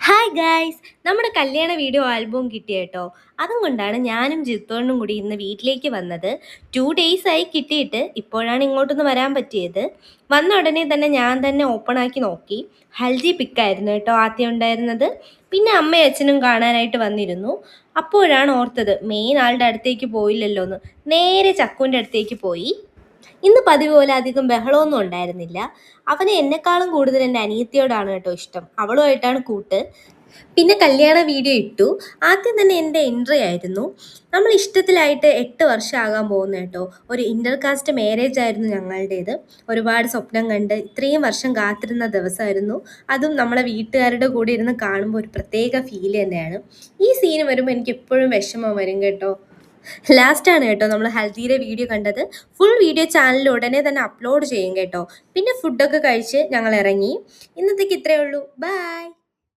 Hi guys, നമ്മുടെ കല്യാണ video album കിട്ടിയ കേട്ടോ. അതും കൊണ്ടാണ് ഞാനും ജിത്തോണ്ണും കൂടി ഇന്ന് വീട്ടിലേക്ക് വന്നത്. 2 days ആയി കിട്ടിയിട്ട് ഇപ്പോഴാണ് ഇങ്ങോട്ടൊന്ന് വരാൻ പറ്റിയത്. വന്ന ഉടനെ തന്നെ ഞാൻ തന്നെ ഓപ്പൺ ആക്കി നോക്കി. ഹൽദി പിക്കായിരുന്നു കേട്ടോ ആദ്യം ഉണ്ടായിരുന്നത്. പിന്നെ അമ്മയും അച്ഛനും കാണാനായിട്ട് വന്നിരുന്നു. അപ്പോഴാണ് ഓർത്തത് മെയിൻ ആളുടെ അടുത്തേക്ക് പോയില്ലല്ലോ എന്ന്. നേരെ ചക്കുവിൻ്റെ അടുത്തേക്ക് പോയി. ഇന്ന് പതിവ് പോലെ അധികം ബഹളമൊന്നും ഉണ്ടായിരുന്നില്ല. അവന് എന്നെക്കാളും കൂടുതൽ എൻ്റെ അനിയത്തിയോടാണ് കേട്ടോ ഇഷ്ടം. അവളുമായിട്ടാണ് കൂട്ട്. പിന്നെ കല്യാണ വീഡിയോ ഇട്ടു. ആദ്യം തന്നെ എൻ്റെ എൻട്രി ആയിരുന്നു. നമ്മൾ ഇഷ്ടത്തിലായിട്ട് 8 വർഷം ആകാൻ പോകുന്നു കേട്ടോ. ഒരു ഇൻ്റർ കാസ്റ്റ് മാരേജ് ആയിരുന്നു ഞങ്ങളുടേത്. ഒരുപാട് സ്വപ്നം കണ്ട് ഇത്രയും വർഷം കാത്തിരുന്ന ദിവസമായിരുന്നു. അതും നമ്മളെ വീട്ടുകാരുടെ കൂടെ ഇരുന്ന് കാണുമ്പോൾ ഒരു പ്രത്യേക ഫീൽ തന്നെയാണ്. ഈ സീൻ വരുമ്പോൾ എനിക്ക് എപ്പോഴും വിഷമം വരും കേട്ടോ. ലാസ്റ്റാണ് കേട്ടോ നമ്മൾ ഹൽദിയുടെ വീഡിയോ കണ്ടത്. ഫുൾ വീഡിയോ ചാനലിൽ ഉടനെ തന്നെ അപ്ലോഡ് ചെയ്യും കേട്ടോ. പിന്നെ ഫുഡൊക്കെ കഴിച്ച് ഞങ്ങൾ ഇറങ്ങി. ഇന്നത്തേക്ക് ഇത്രയേ ഉള്ളൂ. ബൈ.